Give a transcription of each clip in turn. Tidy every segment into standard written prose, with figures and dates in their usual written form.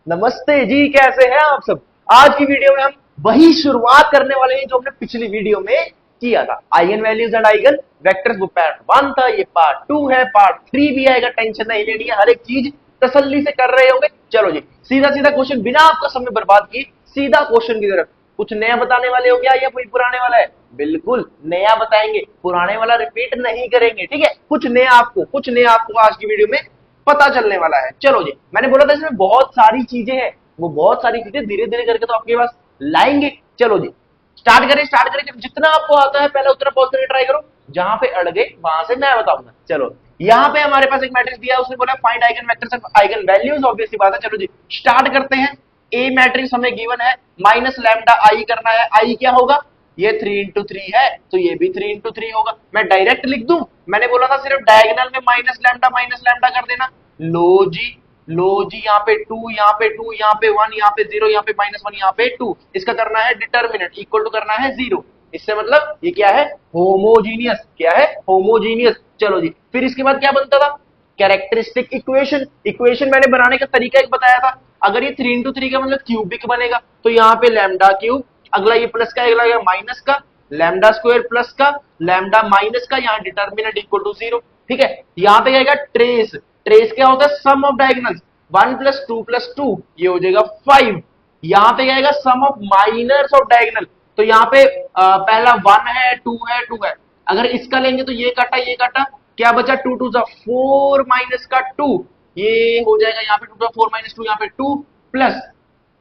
नमस्ते जी, कैसे हैं आप सब। आज की वीडियो में हम वही शुरुआत करने वाले हैं जो हमने पिछली वीडियो में किया था। Eigen values and eigen vectors, वो पार्ट 1 था, ये पार्ट 2 है, पार्ट 3 भी आएगा। टेंशन नहीं लेनी है, हर एक चीज तसल्ली से कर रहे होंगे। चलो जी, सीधा सीधा क्वेश्चन, बिना आपका समय बर्बाद किए सीधा क्वेश्चन की तरफ। कुछ नया बताने वाले हो क्या या कोई पुराने वाला है? बिल्कुल नया बताएंगे, पुराने वाला रिपीट नहीं करेंगे। ठीक है, कुछ नया आपको आज की वीडियो में पता चलने वाला है। चलो जी, मैंने बोला था इसमें बहुत सारी चीजें हैं, वो बहुत सारी चीजें धीरे धीरे करके तो आपके पास लाएंगे। चलो जी, स्टार्ट करें। जितना आपको आता है पहले उतना पॉज करके ट्राई करो, जहां पे अड़ गए वहां से मैं बताऊंगा। चलो, यहाँ पे हमारे पास एक मैट्रिक्स दिया है, उसने बोला find eigen vectors and eigen values. Obviously बात है, चलो जी स्टार्ट करते हैं। ए मैट्रिक्स हमें गिवन है, माइनस लैम्डा आई करना है। आई क्या होगा? ये 3 इंटू 3 है, तो ये भी 3 इंटू 3 होगा। मैं डायरेक्ट लिख दूं? मैंने बोला था सिर्फ डायगोनल में माइनस लैम्डा कर देना। लो जी, यहाँ पे 2, यहाँ पे 2, यहाँ पे 1, यहाँ पे 0, यहाँ पे -1, यहाँ पे 2। इसका करना है डिटर्मिनेंट इक्वल टू करना है 0। इससे मतलब ये क्या है? होमोजीनियस। क्या है? होमोजीनियस। चलो जी, फिर इसके बाद क्या बनता था? कैरेक्टरिस्टिक इक्वेशन मैंने बनाने का तरीका एक बताया था। अगर ये 3 इंटू 3 का मतलब क्यूबिक बनेगा, तो यहाँ पे लैम्डा क्यूब, अगला ये प्लस का, अगला माइनस का, लैम्डा स्क्वायर प्लस का, लैम्डा माइनस का, यहाँ डिटर्मिनेंट इक्वल टू 0। ठीक है, यहाँ पे आएगा ट्रेस। ट्रेस क्या होता है? सम ऑफ डायगोनल्स। 1 प्लस 2 प्लस 2, ये हो जाएगा 5। यहाँ पे आएगा सम ऑफ माइनर्स ऑफ डायगोनल। तो यहाँ पे पहला 1 है, 2 है, 2 है। अगर इसका लेंगे तो ये काटा, ये काटा, क्या बचा? 2 2 4 माइनस का 2, ये हो जाएगा यहाँ पे 2 4 माइनस 2, यहाँ पे 2 प्लस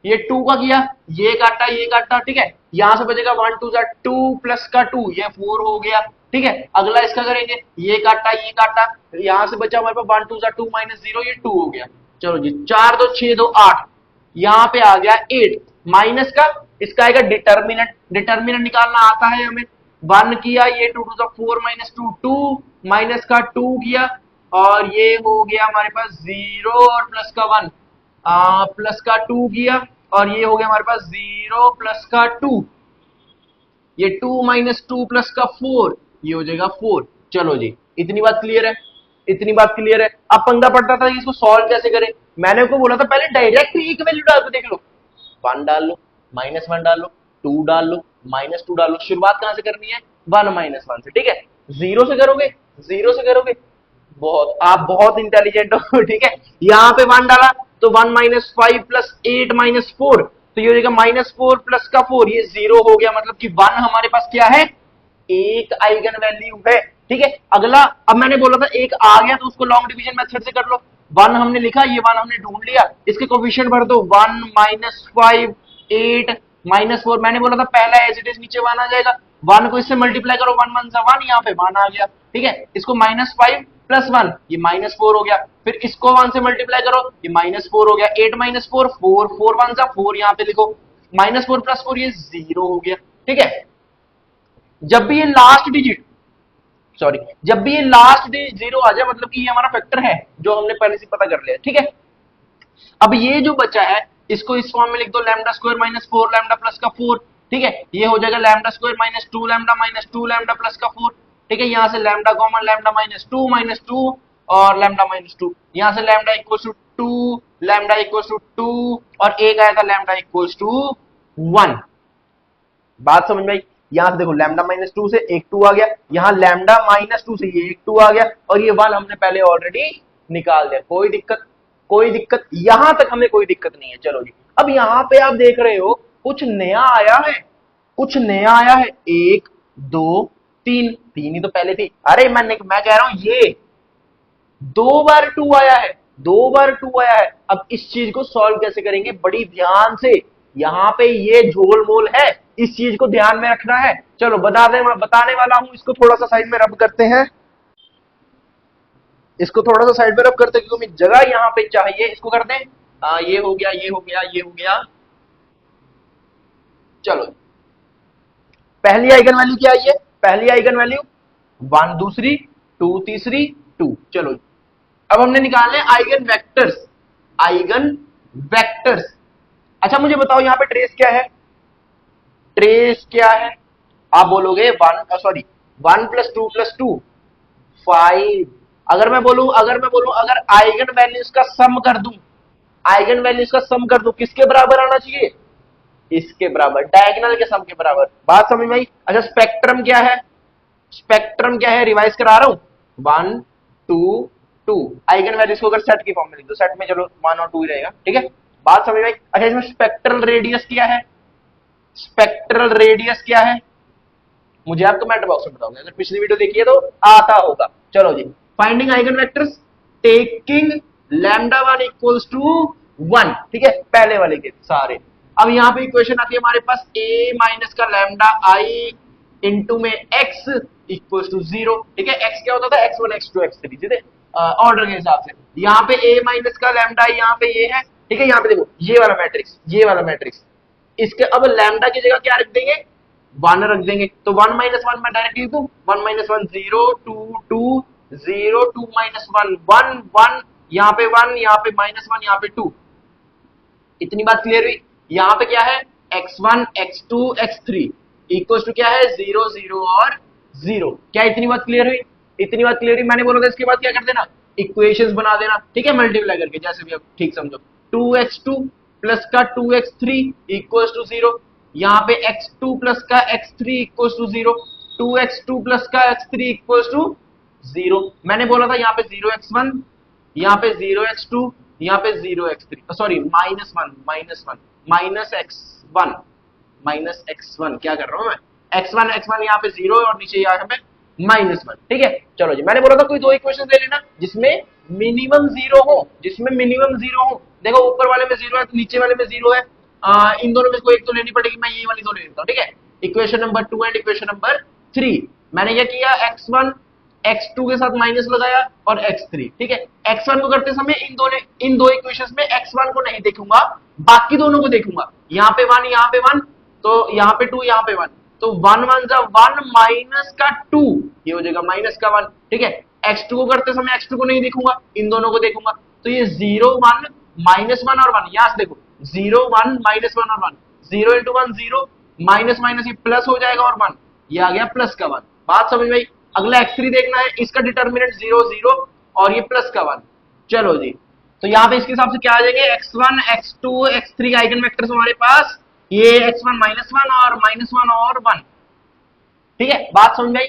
ये 2 का किया, ये काटा, ये काटा। ठीक है, यहां से बचेगा 1 2 2 प्लस का 2, ये 4 हो गया। ठीक है, अगला इसका करेंगे, ये काटा, ये काटा, यहां से बचा हमारे पास 1 2 2 माइनस 0, ये 2 हो गया। चलो जी, 4 2 6 2 8, यहाँ पे आ गया 8 माइनस का, इसका आएगा डिटर्मिनेंट। डिटर्मिनेंट निकालना आता है हमें। 1 किया, ये 2 2 4 माइनस 2 2 माइनस का 2 किया, और ये हो गया हमारे पास 0 और प्लस का 1, प्लस का 2 किया, और ये हो गया हमारे पास 0 प्लस का 2, ये 2 माइनस 2 प्लस का 4, ये हो जाएगा 4। चलो जी, इतनी बात क्लियर है, इतनी बात क्लियर है। अब पंगा पड़ता था इसको सॉल्व कैसे करें। मैंने आपको बोला था पहले डायरेक्ट एक वैल्यू डाल के देख लो। 1 डाल लो, -1 डाल लो, 2 डाल लो, -2 डाल लो। शुरुआत कहां से करनी है? 1 -1 से। ठीक है, 0 से करोगे, 0 से करोगे, बहुत आप बहुत इंटेलिजेंट हो। ठीक है, यहाँ पे 1 डाला तो 1 - 5 प्लस 8 - 4, तो ये हो जाएगा -4 प्लस का 4, ये 0 हो गया। मतलब कि 1 हमारे पास क्या है? एक आइगन वैल्यू है। ठीक है, अगला, अब मैंने बोला था एक आ गया तो उसको लॉन्ग डिवीजन मेथड से कर लो। 1 हमने लिखा, ये 1 हमने ढूंढ लिया, इसके कोफिशिएंट भर दो। 1 -5 8 -4, मैंने बोला था पहला एज इट इज नीचे 1 आ जाएगा। 1 को इससे मल्टीप्लाई करो, 1 1 1, यहाँ पे 1 आ गया। ठीक है, इसको -5 प्लस 1, ये -4 हो गया। फिर इसको 1 से मल्टीप्लाई करो, ये -4 हो गया। 8 -4 4 4 1 4, यहाँ पे लिखो -4 प्लस 4, ये 0 हो गया। ठीक है, जब भी ये लास्ट डिजिट, सॉरी, जब भी ये लास्ट डिजिट 0 आ जाए, मतलब कि ये हमारा फैक्टर है जो हमने पहले से पता कर लिया। ठीक है, अब ये जो बचा है इसको इस फॉर्म में लिख दो, लैम्डा स्क्वायर -4 लैम्डा प्लस का 4। ठीक है, ये हो जाएगा लैम्डा स्क्वायर -2 लैम्डा प्लस का 4। ठीक है, यहां से लैम्डा कॉमन, लैम्डा -2 और लैम्डा -2, यहां से lambda equals to 2, lambda equals to 2, और एक आया था लैम्डा इक्वल्स टू 1। बात समझ में आई? यहां से देखो लैम्डा -2 से एक 2 आ गया, यहां लैम्डा -2 से ये एक 2 आ गया, और ये 1 हमने पहले ऑलरेडी निकाल दिया। कोई दिक्कत? कोई दिक्कत, यहां तक हमें कोई दिक्कत नहीं है। चलो जी, अब यहां पे आप देख रहे हो कुछ नया आया है, कुछ नया आया है। 1 2 3, 3 ही तो पहले थी। अरे मैं कह रहा हूं ये 2 बार 2 आया है, 2 बार 2 आया है। अब इस चीज को सॉल्व कैसे करेंगे? बड़ी ध्यान से, यहां पे ये झोल मोल है, इस चीज को ध्यान में रखना है। चलो बताने वाला हूं, इसको थोड़ा सा साइड में रब करते हैं, इसको थोड़ा सा साइड में रब करते हैं, क्योंकि जगह यहां पे चाहिए। इसको कर दें, ये हो गया, ये हो गया, ये हो गया। चलो, पहली आइगन वैल्यू क्या आई है? पहली आइगन वैल्यू 1, दूसरी 2, तीसरी 2। चलो, अब हमने निकालने आइगन वेक्टर्स। आइगन वेक्टर्स, अच्छा मुझे बताओ यहां पे ट्रेस क्या है? ट्रेस क्या है? आप बोलोगे 1 प्लस 2 प्लस 2 5। अगर मैं बोलूं अगर आइगन वैल्यूज का सम कर दूं, आइगन वैल्यूज का सम कर दो, किसके बराबर आना चाहिए, इसके बराबर, डायगोनल के सम के बराबर। बात समझ में आई। अच्छा स्पेक्ट्रम क्या है, स्पेक्ट्रम क्या है, रिवाइज करा रहा हूं, 1 2 2 आइगन वैल्यूज को अगर सेट की फॉर्म में लिख दो, सेट में चलो 1 और 2 ही रहेगा, ठीक है, बात समझ में आई। अच्छा इसमें स्पेक्ट्रल रेडियस क्या है, स्पेक्ट्रल रेडियस क्या है, मुझे आप कमेंट बॉक्स में बताओगे, अगर पिछली वीडियो देखिए तो आता होगा। चलो जी, finding eigen vectors taking lambda 1 equals to 1, ठीक है, पहले वाले के सारे। अब यहां पे इक्वेशन आती है हमारे पास a माइनस का लैम्डा आई इंटू में x इक्वल्स टू 0, ठीक है, x क्या होता था, x1 x2 x3, ठीक है, ऑर्डर के हिसाब से। यहाँ पे a माइनस का लैम्डा यहाँ पे ये है, ठीक है, यहाँ पे देखो ये वाला मैट्रिक्स, ये वाला मैट्रिक्स, इसके अब लैम्डा की जगह क्या रख देंगे, 1 रख देंगे, तो 1 माइनस 1 मैं डायरेक्ट लिख दूं, 1 माइनस 1 0 2 2 0 2 माइनस 1 1 1, यहाँ पे 1, यहाँ पे माइनस 1, यहाँ पे 2। इतनी बात क्लियर हुई। यहाँ पे क्या है, x1 x2 x3 equal to क्या है, 0 0 और 0। क्या इतनी बात क्लियर हुई, इतनी बात क्लियर हुई। मैंने बोला था इसके बाद क्या कर देना, इक्वेशंस बना देना, ठीक है, मल्टीप्लाई करके, जैसे भी आप ठीक समझो। 2x2 प्लस का 2x3 इक्वल्स टू 0, यहाँ पे x2 प्लस का x3 equals to 0, 2x2 plus का x3 इक्वल्स टू 0। मैंने बोला था यहाँ पे 0x1, यहाँ पे 0x2, यहाँ पे 0x3, sorry minus 1 minus x1 minus x1, क्या कर रहा हूं मैं, x1 यहाँ पे 0 और नीचे यहाँ पे -1, ठीक है। चलो जी, मैंने बोला था कोई दो इक्वेशन ले लेना जिसमें मिनिमम 0 हो, जिसमें मिनिमम 0 हो। देखो ऊपर वाले में 0 है तो नीचे वाले में 0 है, इन दोनों में कोई एक तो लेनी पड़ेगी, मैं ये वाली दो ले लेता हूं, ठीक है। Equation number 2 and equation number 3, मैंने क्या किया, x1 x2 के साथ माइनस लगाया और x3, ठीक है। x1 को करते समय इन दो इक्वेशंस में x1 को नहीं देखूंगा, बाकी दोनों को देखूंगा। यहाँ पे 1, यहाँ पे 1, तो यहाँ पे 2, यहाँ पे 1, तो 1 1 जा 1 माइनस का 2, ये हो जाएगा माइनस का 1, ठीक है। x2 को करते समय x2 को नहीं देखूंगा, इन दोनों को देखूंगा, तो ये 0 1 माइनस 1 और 1, यहां से देखो 0 1 माइनस 1 और 1, 0 इंटू 1 0, माइनस माइनस ये प्लस हो जाएगा और 1, ये आ गया प्लस का 1। बात समझ में आई। अगला x3 देखना है, इसका डिटर्मिनेंट 0 0 और ये प्लस का 1। चलो जी, तो यहाँ पे इसके हिसाब से क्या आ जाएंगे, x1 x2 x3 eigen vectors हमारे पास, ये x1 -1 और -1 और 1, ठीक है। बात समझ में आई।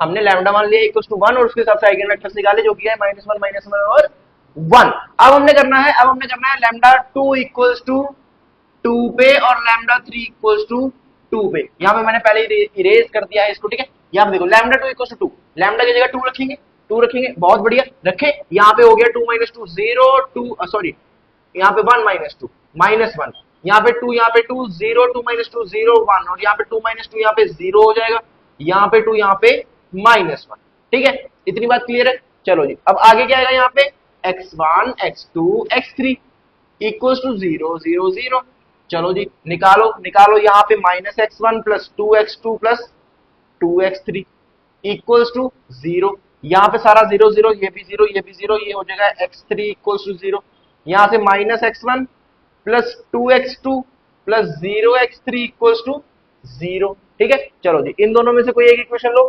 हमने लैम्डा मान लिया इक्वल टू 1 और उसके हिसाब से आइगन वेक्टर्स निकाले जो कि है -1 -1 और 1। अब हमने करना है लैम्डा 2 इक्वल्स टू 2 पे और लैम्डा 3 इक्वल्स टू 2 पे। यहाँ पे मैंने पहले इरेज कर दिया है इसको, ठीक है। यहाँ पे देखो लैम्डा 2 इक्वल्स टू 2, लैम्डा की जगह 2 रखेंगे, 2 रखेंगे, बहुत बढ़िया रखे। यहाँ पे हो गया 2 - 2 0 2, सॉरी यहाँ पे 1 - 2 -1, यहाँ पे 2 0 2 - 2 0 1 और यहाँ पे 2 - 2 यहाँ पे 0 हो जाएगा, यहाँ पे 2 यहाँ पे -1, ठीक है। इतनी बात क्लियर है। चलो जी, अब आगे क्या आएगा, यहाँ पे x1 x2 x3 equals to 0 0 0। चलो जी, निकालो यहाँ पे -x1 plus 2x2 plus 2x3 equals to 0। यहाँ पे सारा 0 0, ये भी 0 ये भी 0, ये हो जाएगा x3 इक्वल्स टू 0। यहाँ से -x1 plus 2x2 plus 0x3 equals to 0, ठीक है। चलो जी, इन दोनों में से कोई एक इक्वेशन लो,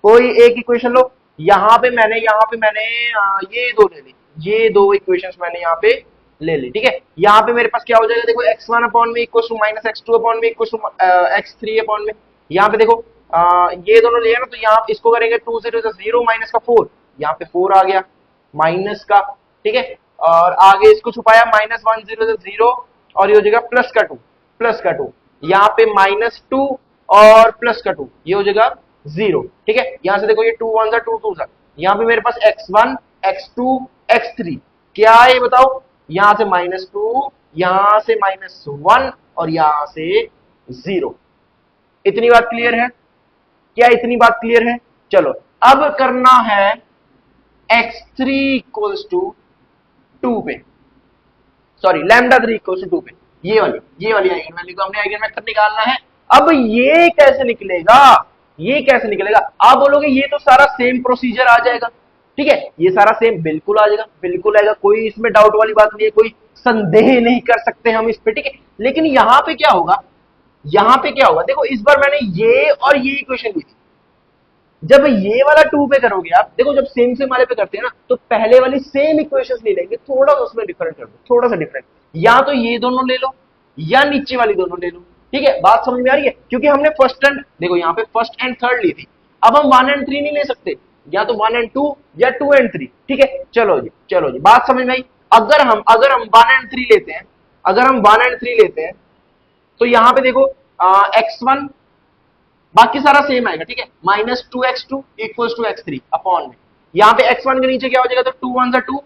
कोई एक इक्वेशन लो। यहाँ पे मैंने ये दो ले ली, ये दो इक्वेशंस मैंने यहाँ पे ले ली, ठीक है। यहाँ पे मेरे पास क्या हो जाएगा, देखो x1 अपॉन में इक्वल टू -x2 अपॉन में इक्वल टू x3 अपॉन में। यहाँ पे देखो ये दोनों लिया ना, तो यहाँ इसको करेंगे 2 0 0 माइनस का 4, यहाँ पे 4 आ गया माइनस का, ठीक है। और आगे इसको छुपाया -1 0 0 और ये हो जाएगा प्लस का 2, यहाँ पे -2 और प्लस का 2, ये हो जाएगा 0, ठीक है। यहाँ से देखो ये 2 1 2 2 यहाँ पे मेरे पास x1 x2 x3 क्या है ये बताओ, यहां से -2, यहां से -1 और यहां से 0। इतनी बात क्लियर है क्या, इतनी बात क्लियर है। चलो अब करना है x3 इक्वल्स टू 2 पे, सॉरी लैम्डा 3 इक्वल्स टू 2 पे, ये वाली आइगन वैल्यू को हमने आइगन वेक्टर निकालना है। अब ये कैसे निकलेगा, आप बोलोगे ये तो सारा सेम प्रोसीजर आ जाएगा, ठीक है, ये सारा सेम बिल्कुल आ जाएगा, बिल्कुल आएगा, कोई इसमें डाउट वाली बात नहीं है, कोई संदेह नहीं कर सकते हम इस पे, ठीक है। लेकिन यहां पे क्या होगा, देखो इस बार मैंने ये और ये इक्वेशन ली थी, जब ये वाला 2 पे करोगे आप, देखो जब सेम सेम वाले पे करते हैं ना, तो पहले वाली सेम इक्वेशंस नहीं लेंगे, थोड़ा सा उसमें डिफरेंट कर दो, थोड़ा सा डिफरेंट, या तो ये दोनों ले लो या नीचे वाली दोनों ले लो। ठीक है, बात समझ में आ रही है? क्योंकि हमने फर्स्ट एंड, देखो यहाँ पे फर्स्ट एंड थर्ड ली थी, अब हम 1 एंड 3 नहीं ले सकते, या तो 1 एंड 2 या 2 एंड 3। ठीक है, चलो जी, चलो जी, बात समझ में आई? अगर हम 1 एंड 3 लेते हैं, अगर हम 1 एंड 3 लेते हैं, तो यहां पे देखो x1 बाकी सारा सेम आएगा। ठीक है, -2x2 equal to x3 upon में, यहाँ पे x1 के नीचे क्या हो जाएगा, तो 2 1 जा 2,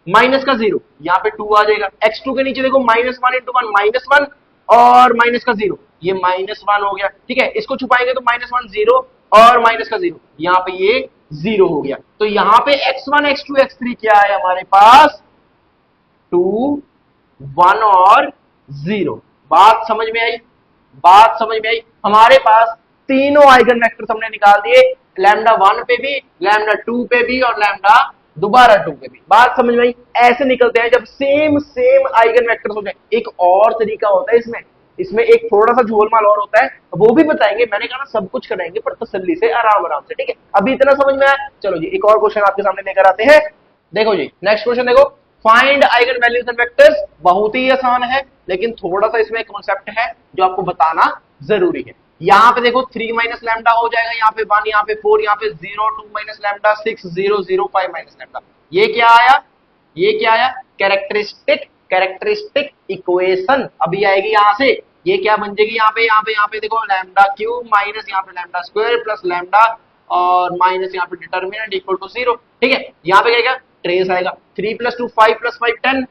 माइनस का 0, यहाँ पे 2 आ जाएगा। x2 के नीचे देखो -1 इंटू 1 -1 और माइनस का 0, ये -1 हो गया। ठीक है, इसको छुपाएंगे तो -1 0 और माइनस का 0, यहाँ पे ये 0 हो गया। तो यहाँ पे x1 x2 x3 क्या है हमारे पास, 2 1 और 0। बात समझ में आई? बात समझ में आई? हमारे पास तीनों आइगन वेक्टर्स हमने निकाल दिए, लैम्डा 1 पे भी, लैम्डा 2 पे भी और लैम्डा दोबारा 2 पे भी। बात समझ में आई? ऐसे निकलते हैं जब सेम सेम आइगन वेक्टर्स हो जाए। एक और तरीका होता है इसमें, इसमें एक थोड़ा सा झोलमाल और होता है, वो भी बताएंगे। मैंने कहा ना सब कुछ कराएंगे पर तसल्ली से, आराम आराम से। ठीक है, अभी इतना समझ में आया? चलो जी, एक और क्वेश्चन आपके सामने लेकर आते हैं। देखो जी, नेक्स्ट क्वेश्चन देखो, find eigen values and vectors. बहुत ही आसान है, लेकिन थोड़ा सा इसमें कॉन्सेप्ट है जो आपको बताना जरूरी है। यहाँ पे देखो 3 माइनस लैम्डा हो जाएगा, यहाँ पे 1, यहाँ पे 4, यहाँ पे 0, 2 माइनस लैम्डा 6, 0 0 5 माइनस लैम्डा। ये क्या आया? ये क्या आया? कैरेक्टरिस्टिक इक्वेशन अभी आएगी यहाँ से। ये क्या बन जाएगी? यहाँ पे देखो लैम्डा क्यूब माइनस यहाँ पे लैम्डा स्क्वायर प्लस लैम्डा और माइनस यहाँ पे डिटर्मिनेंट इक्वल टू 0। ठीक है, यहाँ पे क्या ट्रेस आएगा, 3 + 2 5 + 5 10।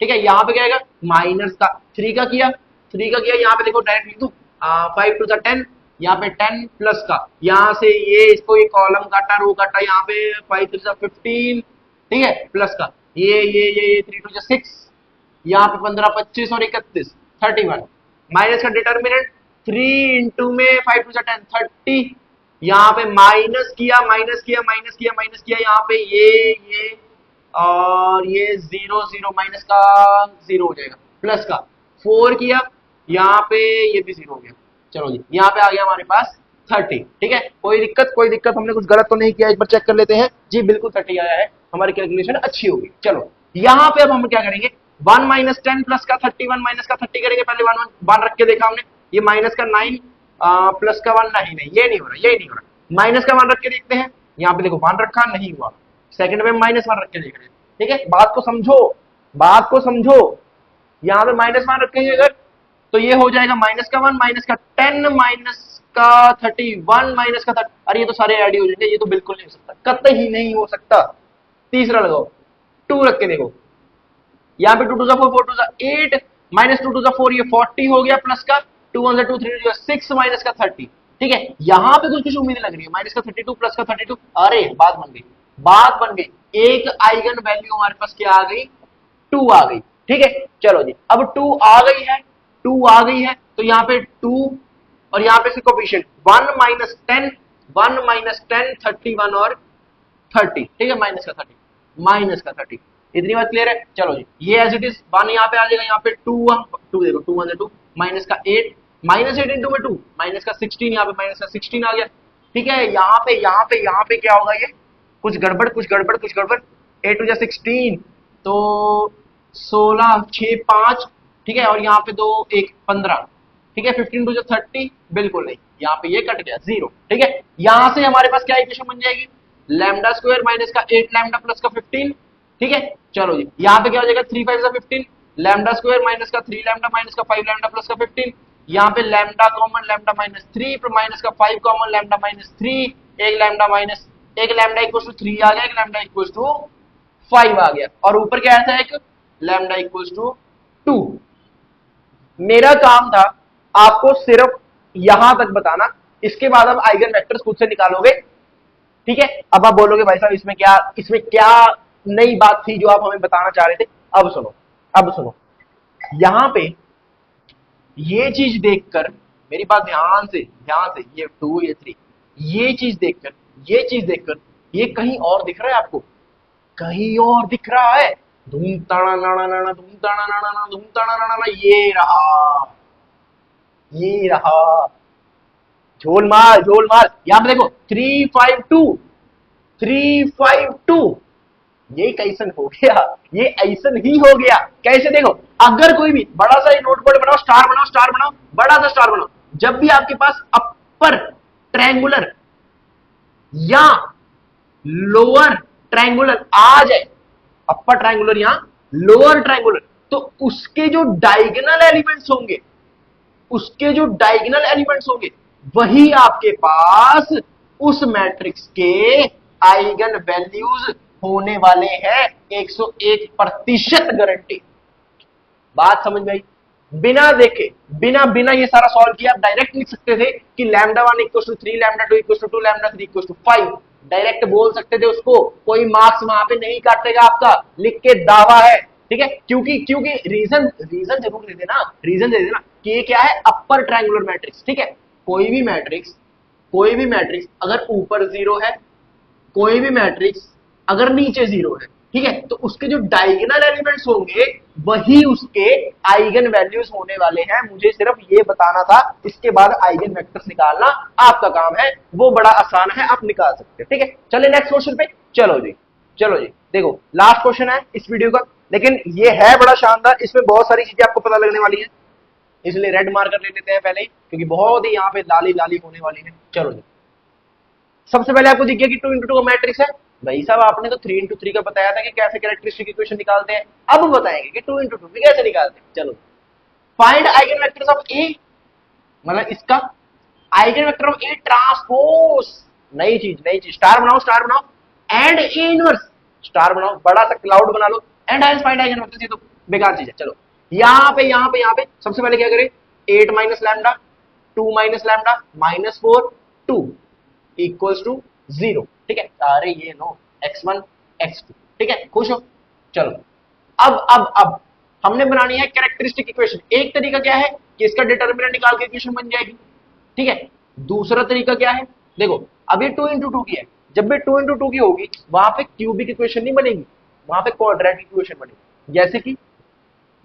ठीक है, यहाँ पे क्या आएगा, माइनस का 3 का किया, 3 का किया, यहाँ पे देखो डायरेक्ट लिख दूं 5 × 10, यहाँ पे 10 प्लस का, यहाँ से ये इसको ये कॉलम काटा, रो काटा, यहाँ पे 5 × 15। ठीक है, प्लस का ये 3 × 6, यहाँ पे 15 25 और 31 31, माइनस का डिटर्मिनेंट 3 में 5 × 10 30, यहाँ पे माइनस किया माइनस किया माइनस किया माइनस किया, यहाँ पे ये और ये 0 0 माइनस का 0 हो जाएगा, प्लस का 4 किया, यहाँ पे ये भी 0 हो गया। चलो जी, यहाँ पे आ गया हमारे पास 30। ठीक है, कोई दिक्कत? कोई दिक्कत? हमने कुछ गलत तो नहीं किया? एक बार चेक कर लेते हैं। जी बिल्कुल 30 आया है, हमारी कैलकुलेशन अच्छी होगी। चलो यहाँ पे अब हम क्या करेंगे, 1 - 10 प्लस का 30 1 माइनस का 30 करेंगे। पहले 1 रख के देखा हमने, ये माइनस का 9 प्लस का 1, नहीं ये नहीं हो रहा, ये नहीं हो रहा। माइनस का 1 रख के देखते हैं, यहाँ पे देखो 1 रखा, नहीं हुआ। सेकंड में -1 रख के देख रहे हैं। ठीक है, बात को समझो, बात को समझो। यहाँ पे -1 रखेंगे अगर, तो ये हो जाएगा माइनस का 1 माइनस का 10 माइनस का 31 माइनस का 30। अरे ये तो सारे ऐड ही हो जाएंगे, ये तो बिल्कुल नहीं हो सकता, कतई नहीं हो सकता। तीसरा लगाओ, 2 रख के देखो, यहाँ पे 2 2 4 4 2 8 माइनस 2 2 4, ये 40 हो गया, प्लस का 2 1 2 3 6 माइनस का 30। ठीक है, यहाँ पे कुछ कुछ उम्मीद लग रही है, माइनस का 32 प्लस का 32। अरे बात बन गई, बात बन गई। एक आइगन वैल्यू हमारे पास क्या आ गई, 2 आ गई। ठीक है, चलो जी, अब 2 आ गई है, 2 आ गई है, तो यहाँ पे 2 और यहाँ पे कोएफिशिएंट 1 - 10 1 - 10 31 और 30। ठीक है, माइनस का 30। इतनी बात क्लियर है? चलो जी, ये एज इट इज 1 यहाँ पे आ जाएगा, यहाँ पे 2 2 देखो 2 1 2 माइनस का 8 -8 इंटू में 2 माइनस का 16, यहाँ पे माइनस का 16 आ गया। ठीक है, यहाँ पे क्या होगा, ये कुछ गड़बड़ कुछ गड़बड़ कुछ गड़बड़, 8 2 16, तो 16 6 5। ठीक है, और यहाँ पे 2 1 15। ठीक है, 15 2 30, बिल्कुल नहीं, यहाँ पे ये कट गया 0। ठीक है, यहाँ से हमारे पास क्या इक्वेशन बन जाएगी, लैम्डा स्क्वायर माइनस का 8 लैम्डा प्लस का 15। ठीक है, चलो जी, यहाँ पे क्या हो जाएगा, 3 5 15, लैम्डा स्क्वायर माइनस का 3 लैम्डा माइनस का 5 लैम्डा प्लस का 15। यहाँ पे लैम्डा कॉमन, लैम्डा -3 माइनस का 5 कॉमन, लैम्डा -3, एक लैम्डा इक्वल टू 3 आ गया, एक लैम्डा इक्वल टू 5 आ गया, और ऊपर क्या था, एक लैम्डा इक्वल टू 2। मेरा काम था आपको सिर्फ यहां तक बताना, इसके बाद अब आइगन वेक्टर्स खुद से निकालोगे। ठीक है, अब आप बोलोगे भाई साहब इसमें क्या नई बात थी जो आप हमें बताना चाह रहे थे। अब सुनो, अब सुनो, यहां पे ये चीज देखकर, मेरी बात ध्यान से, ये 2 ये 3, ये चीज देखकर, ये चीज देखकर, ये कहीं और दिख रहा है आपको, कहीं और दिख रहा है, धूम ताना नाना नाना धूम ताना नाना धूम ताना नाना, ये रहा, ये रहा। झोल मार झोल मार। यहां पे देखो 352 352, ये कैसन हो गया, ये ऐसन ही हो गया। कैसे देखो, अगर कोई भी बड़ा सा नोटबोर्ड बनाओ, स्टार बनाओ, स्टार बनाओ, बड़ा सा स्टार बनाओ, जब भी आपके पास अपर ट्रायंगुलर या लोअर ट्रायंगुलर आ जाए, अपर ट्रायंगुलर या लोअर ट्रायंगुलर, तो उसके जो डायगोनल एलिमेंट्स होंगे, उसके जो डायगोनल एलिमेंट्स होंगे, वही आपके पास उस मैट्रिक्स के आइगन वैल्यूज होने वाले हैं। 101% गारंटी। बात समझ में आई? बिना देखे, बिना बिना ये सारा सॉल्व किया आप डायरेक्ट लिख सकते थे कि lambda 1 equal to 3, lambda 2 equal to 2, lambda 3 equal to 5। Direct बोल सकते थे उसको, कोई मार्क्स वहां पे नहीं काटेगा आपका, लिख के दावा है। ठीक है, क्योंकि क्योंकि रीजन रीजन जरूर दे देना, रीजन दे देना कि ये क्या है, अपर ट्रायंगुलर मैट्रिक्स। ठीक है, कोई भी मैट्रिक्स, कोई भी मैट्रिक्स अगर ऊपर 0 है, कोई भी मैट्रिक्स अगर नीचे 0 है, ठीक है, तो उसके जो डायगोनल एलिमेंट्स होंगे वही उसके आइगन वैल्यूज होने वाले हैं। मुझे सिर्फ ये बताना था, इसके बाद आइगन वेक्टर्स निकालना आपका काम है, वो बड़ा आसान है, आप निकाल सकते हैं। ठीक है, चलिए नेक्स्ट क्वेश्चन पे। चलो जी, चलो जी, देखो लास्ट क्वेश्चन है इस वीडियो का, लेकिन ये है बड़ा शानदार, इसमें बहुत सारी चीजें आपको पता लगने वाली है, इसलिए रेड मार्कर ले लेते हैं पहले ही, क्योंकि बहुत ही यहाँ पे लाली लाली होने वाली है। चलो जी, सबसे पहले आपको दिख गया कि 2 इंटू 2 का मैट्रिक्स है। भाई साहब आपने तो 3 इंटू 3 का बताया था कि कैसे कैरेक्टरिस्टिक इक्वेशन निकालते हैं, अब बताएंगे कि 2 इंटू 2 भी कैसे निकालते हैं। चलो, फाइंड आइगन वेक्टर्स ऑफ ए, मतलब इसका eigen vector of A transpose, नई चीज, स्टार बनाओ, स्टार बनाओ, एंड ए इनवर्स, स्टार बनाओ, बड़ा सा क्लाउड बना लो, एंड हाइंस फाइंड आइगन वेक्टर्स। ये तो बेकार चीज है। चलो, यहाँ पे सबसे पहले क्या करें, 8 minus lambda, 2 minus lambda, -4, 2 equals to 0। ठीक है, अरे ये नो x1 x2। ठीक है, खुश हो? चलो, अब हमने बनानी है कैरेक्टरिस्टिक इक्वेशन। एक तरीका क्या है कि इसका डिटर्मिनेंट निकाल के इक्वेशन बन जाएगी। ठीक है, दूसरा तरीका क्या है, देखो अब ये 2 इंटू 2 की है, जब भी 2 इंटू 2 की होगी वहां पे क्यूबिक इक्वेशन नहीं बनेगी, वहां पे क्वाड्रेटिक इक्वेशन बनेगी। जैसे कि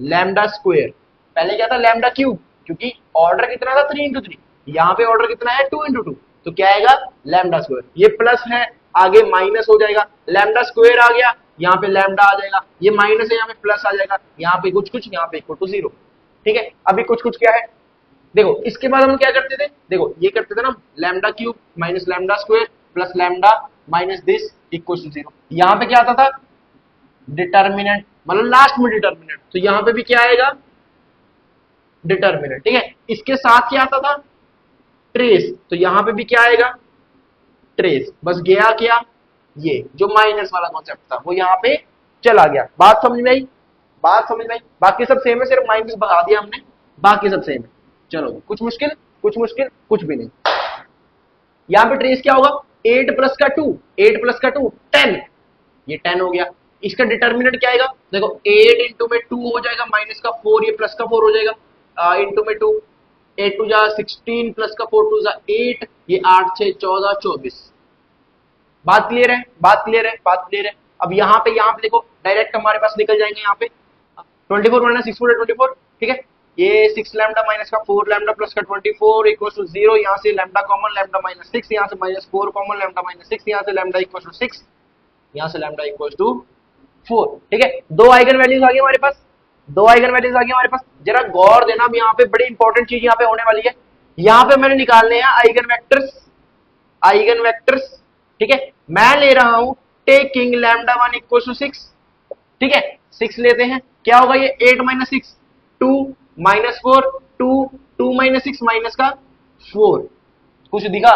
लैम्डा स्क्वायर, पहले क्या था, लैम्डा क्यूब, क्योंकि ऑर्डर कितना था 3 इंटू 3, यहाँ पे ऑर्डर कितना है 2 इंटू 2, तो क्या आएगा लैम्डा स्क्वायर। ये प्लस है, आगे माइनस हो जाएगा, लैम्डा स्क्वायर आ गया, यहाँ पे लैम्डा आ जाएगा, ये माइनस है, यहाँ पे प्लस आ जाएगा, यहाँ पे कुछ कुछ, यहाँ पे इक्वल टू 0। ठीक है, अभी कुछ कुछ क्या है, देखो इसके बाद हम क्या करते थे, देखो ये करते थे ना, lambda cube minus lambda square plus lambda minus this equal to 0। यहाँ पे क्या आता था, डिटर्मिनेंट, मतलब लास्ट में डिटर्मिनेंट, तो यहाँ पे भी क्या आएगा, डिटर्मिनेंट। ठीक है, इसके साथ क्या आता था, ट्रेस, तो यहाँ पे भी क्या आएगा, ट्रेस। बस गया क्या, ये जो माइनस वाला कॉन्सेप्ट था वो यहाँ पे चला गया। बात समझ में आई? बात समझ में आई? बाकी सब सेम है, सिर्फ माइनस भगा दिया हमने, बाकी सब सेम है। चलो, कुछ मुश्किल, कुछ मुश्किल, कुछ भी नहीं। यहाँ पे ट्रेस क्या होगा, 8 प्लस का 2, 8 प्लस का 2 10, ये 10 हो गया। इसका डिटर्मिनेंट क्या आएगा, देखो 8 इंटू में 2 हो जाएगा, माइनस का 4, ये प्लस का 4 हो जाएगा, इंटू में 2, 8 टू जा 16 प्लस का 4 टू जा 8, ये 8 6 14 24। बात क्लियर है? बात क्लियर है? बात क्लियर है? अब यहाँ पे देखो डायरेक्ट हमारे पास निकल जाएंगे, यहाँ पे 24 माइनस 6 24। ठीक है, ये 6 लैम्डा माइनस का 4 लैम्डा प्लस का 24 इक्वल टू 0। यहाँ से लैम्डा कॉमन, लैम्डा माइनस 6, यहाँ से माइनस 4 कॉमन, लैम्डा माइनस 6, यहाँ से लैम्डा इक्वल टू 6, यहाँ से लैम्डा इक्वल टू 4। ठीक है, दो आइगन वैल्यूज आ गई हमारे पास, दो आइगन वैल्यूज आ गई हमारे पास। जरा गौर देना, अब यहाँ पे बड़ी इंपॉर्टेंट चीज यहाँ पे होने वाली है, यहाँ पे मैंने निकालने हैं आइगन वेक्टर्स, आइगन वेक्टर्स। ठीक है, मैं ले रहा हूं टेकिंग लैम्डा 1 इक्वल टू 6। ठीक है, 6 लेते हैं, क्या होगा ये 8 माइनस 6 2 माइनस 4 2 2 माइनस 6 माइनस का 4। कुछ दिखा,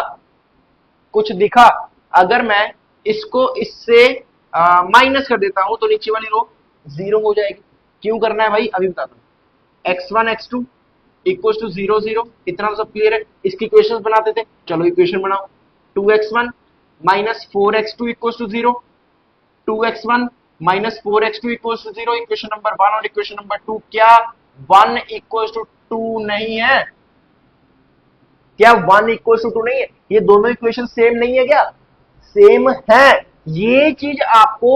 कुछ दिखा? अगर मैं इसको इससे माइनस कर देता हूं तो नीचे वाली रो 0 हो जाएगी। क्यों करना है भाई, अभी बताता हूं। x1 x2 इक्वल टू 0 0, इतना तो सब क्लियर है। इसकी इक्वेशंस बनाते थे, चलो इक्वेशन बनाओ। 2x1 minus 4x2 equal to 0, 2x1 minus 4x2 equal to 0, equation number 1 और इक्वेशन नंबर 2। क्या 1 इक्वल टू 2 नहीं है? क्या 1 इक्वल टू 2 नहीं है? ये दोनों इक्वेशन सेम नहीं है क्या? सेम है। ये चीज आपको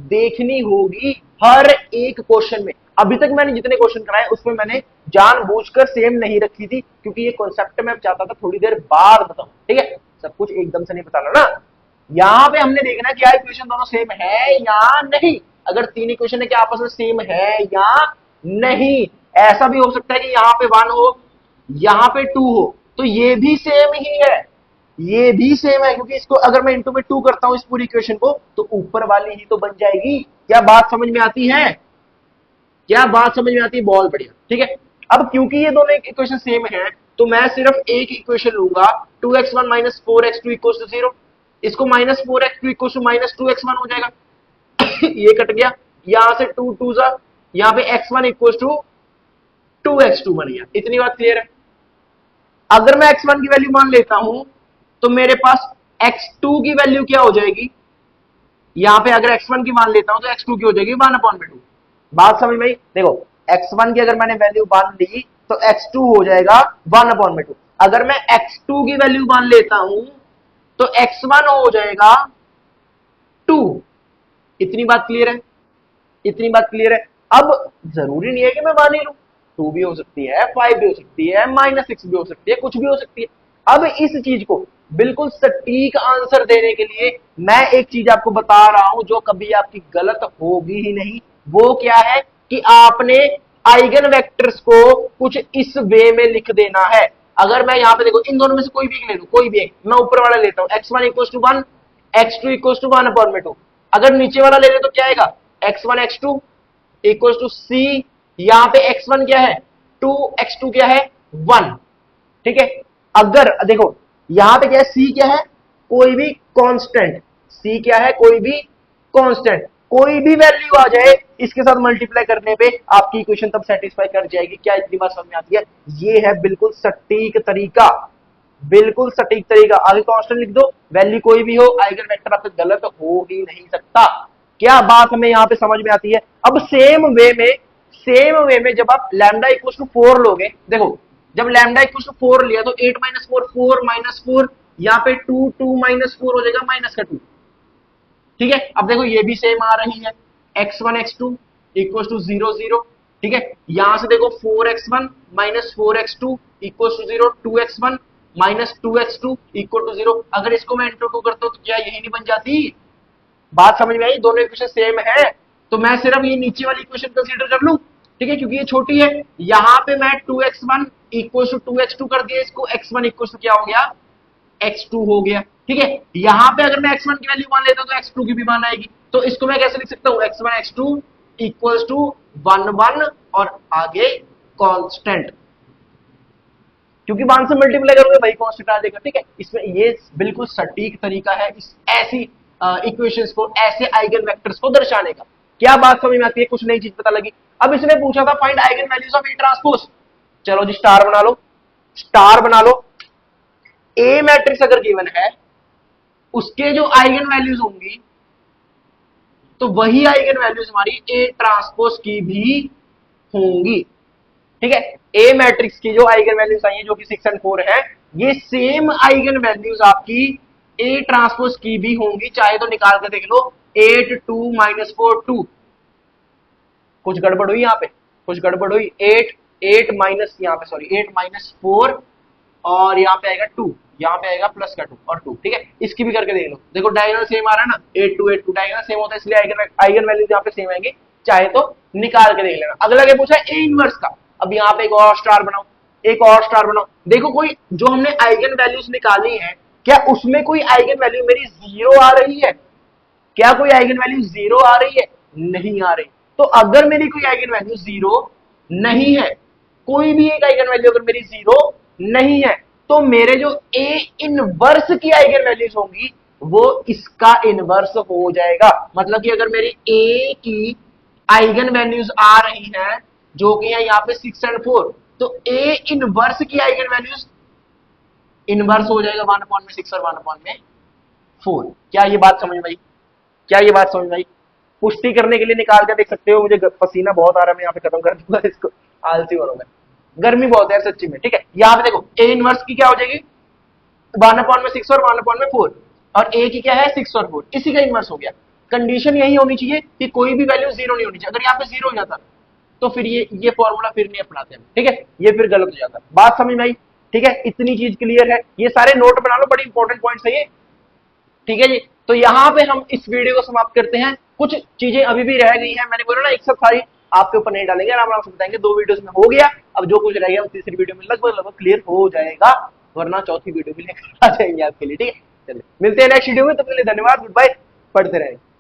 देखनी होगी हर एक क्वेश्चन में। अभी तक मैंने जितने क्वेश्चन कराए उसमें मैंने जानबूझकर सेम नहीं रखी थी, क्योंकि ये कॉन्सेप्ट मैं चाहता था थोड़ी देर बाद बताऊं, ठीक है, सब कुछ एकदम से नहीं बताना ना। यहां पे हमने देखना क्या इक्वेशन दोनों सेम है या नहीं। अगर तीन इक्वेशन है क्या आपस में सेम है या नहीं। ऐसा भी हो सकता है कि यहां पे 1 हो, यहां पे 2 हो, तो ये भी सेम ही है, ये भी सेम है, क्योंकि इसको अगर मैं इंटू में 2 करता हूं इस पूरी इक्वेशन को, तो ऊपर वाली ही तो बन जाएगी। क्या बात समझ में आती है? क्या बात समझ में आती है? बहुत बढ़िया, ठीक है। अब क्योंकि ये दोनों इक्वेशन सेम है, तो मैं सिर्फ एक इक्वेशन लूंगा, 2x1 minus 4x2 equal to 0। इसको minus 4x2 equal to minus 2x1 हो जाएगा। ये कट गया, यहां से 2 2 जा, यहां पे x1 इक्वल टू 2x2 बन गया। इतनी बात क्लियर है? अगर मैं x1 की वैल्यू मान लेता हूं, तो मेरे पास x2 की वैल्यू क्या हो जाएगी? यहां पे अगर x1 की मान लेता हूं तो x2 की हो जाएगी 1/2। बात समझ में आई? देखो, x1 की अगर मैंने वैल्यू मान ली तो x2 हो जाएगा 1/2। अगर मैं x2 की वैल्यू मान लेता हूं तो x1 हो जाएगा 2। इतनी बात क्लियर है? इतनी बात क्लियर है? अब जरूरी नहीं है कि मैं मान ही लूं, 2 भी हो सकती है, 5 भी हो सकती है, -6 भी हो सकती है, कुछ भी हो सकती है। अब इस चीज को बिल्कुल सटीक आंसर देने के लिए मैं एक चीज आपको बता रहा हूं जो कभी आपकी गलत होगी ही नहीं। वो क्या है कि आपने आइगन वेक्टर्स को कुछ इस वे में लिख देना है। अगर मैं यहां पे देखो, इन दोनों में से कोई भी एक ले लूं, कोई भी एक, मैं ऊपर वाला लेता हूं, x1 equal to 1, x2 equal to 1/2। अगर नीचे वाला ले ले तो क्या आएगा? x1 x2 इक्वल टू सी। यहां पे x1 क्या है? 2, x2 क्या है? 1, ठीक है। अगर देखो यहां पे क्या है? c क्या है? कोई भी कांस्टेंट। c क्या है? कोई भी कांस्टेंट। कोई भी वैल्यू आ जाए इसके साथ मल्टीप्लाई करने पे आपकी इक्वेशन तब सेटिस्फाई कर जाएगी। क्या इतनी बात समझ में आती है? ये है बिल्कुल सटीक तरीका, बिल्कुल सटीक तरीका। आगे कांस्टेंट लिख दो, वैल्यू कोई भी हो, आइगन वेक्टर आपसे गलत हो ही नहीं सकता। क्या बात हमें यहां पे समझ में आती है? अब सेम वे में जब आप लैम्डा इक्वल टू 4 लोगे, देखो जब लैम्डा इक्वल टू 4 लिया तो 8 माइनस 4 4 माइनस 4, यहां पे 2 2 माइनस 4 हो जाएगा माइनस का 2, ठीक है। अब देखो ये भी सेम आ रही है, x1 x2 इक्वल टू 0 0, ठीक है। यहां से देखो 4x1 minus 4x2 equal to 0, 2x1 minus 2x2 equal to 0। अगर इसको मैं इंटू 2 करता हूं तो क्या यही नहीं बन जाती? बात समझ में आई? दोनों इक्वेशन सेम है, तो मैं सिर्फ ये नीचे वाली इक्वेशन कंसीडर कर लूं, ठीक है, क्योंकि ये छोटी है। यहां पे मैं 2x1 इक्वल टू 2x2 कर दिया, इसको x1 इक्वल टू क्या हो गया? x2 हो गया, ठीक है। यहां पे अगर मैं x1 की वैल्यू मान लेता हूं तो x2 की भी मान आएगी। तो इसको मैं कैसे लिख सकता हूं? x1 x2 इक्वल टू 1 1 और आगे कांस्टेंट, क्योंकि 1 से मल्टीप्लाई करोगे वही कांस्टेंट आ जाएगा, ठीक है। इसमें ये बिल्कुल सटीक तरीका है इस ऐसी इक्वेशंस को, ऐसे आइगन वेक्टर्स को दर्शाने का। क्या बात समझ में आती है? कुछ नई चीज पता लगी? अब इसने पूछा था find eigen values of A transpose. चलो जी स्टार बना लो, स्टार बना लो। ए मैट्रिक्स अगर गिवन है, उसके जो आइगन वैल्यूज होंगी तो वही आइगन वैल्यूज हमारी ए ट्रांसपोज की भी होंगी, ठीक है। ए मैट्रिक्स की जो आइगन वैल्यूज आई है जो कि 6 और 4 है, ये सेम आइगन वैल्यूज आपकी ए ट्रांसपोज की भी होंगी। चाहे तो निकाल कर देख लो, 8 2 माइनस 4 2। कुछ गड़बड़ हुई यहां पे? कुछ गड़बड़ हुई? 8 माइनस, यहां पे सॉरी 8 माइनस 4 और यहां पे आएगा 2, यहां पे आएगा प्लस का 2 और 2, ठीक है। इसकी भी करके देख लो, देखो डायगोनल सेम आ रहा है ना, 8 2 8 2 डायगोनल सेम होता है, इसलिए आइगन वैल्यूज यहां पे सेम आएंगे। चाहे तो निकाल के देख लेना। अगला क्या पूछा है? ए इनवर्स का। अब यहां पे एक और स्टार बनाओ, एक और स्टार बनाओ। देखो कोई जो हमने आइगन वैल्यूज निकाली है, क्या उसमें कोई आइगन वैल्यू मेरी 0 आ रही है? क्या कोई आइगन वैल्यू 0 आ रही है? नहीं आ रही। तो अगर मेरी कोई आइगन वैल्यू 0 नहीं है, कोई भी एक आइगन वैल्यू अगर मेरी 0 नहीं है, तो मेरे जो ए इनवर्स की आइगन वैल्यूज होंगी वो इसका इनवर्स हो जाएगा। मतलब कि अगर मेरी ए की आइगन वैल्यूज आ रही हैं जो कि है यहाँ पे 6 और 4, तो ए इनवर्स की आइगन वैल्यूज इनवर्स हो जाएगा 1/6 और 1/4। क्या ये बात समझ में आई? क्या ये बात समझ में आई? पुष्टि करने के लिए निकाल कर देख सकते हो। मुझे पसीना बहुत आ रहा है, मैं यहाँ पे खत्म कर दूंगा इसको, आलसी हो रहा हूं मैं, गर्मी बहुत है सच्ची में, ठीक है। यहाँ पे देखो ए इनवर्स की क्या हो जाएगी? 1/6 और 1/4। और ए की क्या है 6 और 4, इसी का इनवर्स हो गया। कंडीशन यही होनी चाहिए कि कोई भी वैल्यू जीरो नहीं होनी चाहिए। अगर यहाँ पे जीरो हो जाता तो फिर ये फॉर्मूला फिर नहीं अपनाते हम, ठीक है, ये फिर गलत हो जाता। बात समझ में आई? ठीक है, इतनी चीज क्लियर है, ये सारे नोट बना लो, बड़ी इंपॉर्टेंट पॉइंट्स है ये, ठीक है जी। तो यहाँ पे हम इस वीडियो को समाप्त करते हैं। कुछ चीजें अभी भी रह गई हैं, मैंने बोला ना एक सब सारी आपके ऊपर नहीं डालेंगे, आराम से बताएंगे, 2 वीडियोस में हो गया। अब जो कुछ रह गया वो तीसरी वीडियो में लगभग क्लियर हो जाएगा, वरना चौथी वीडियो भी लेकर आ जाएंगे आपके लिए, ठीक है। चलिए मिलते हैं नेक्स्ट वीडियो में, तब तक के लिए धन्यवाद, गुड बाय, पढ़ते रहेंगे।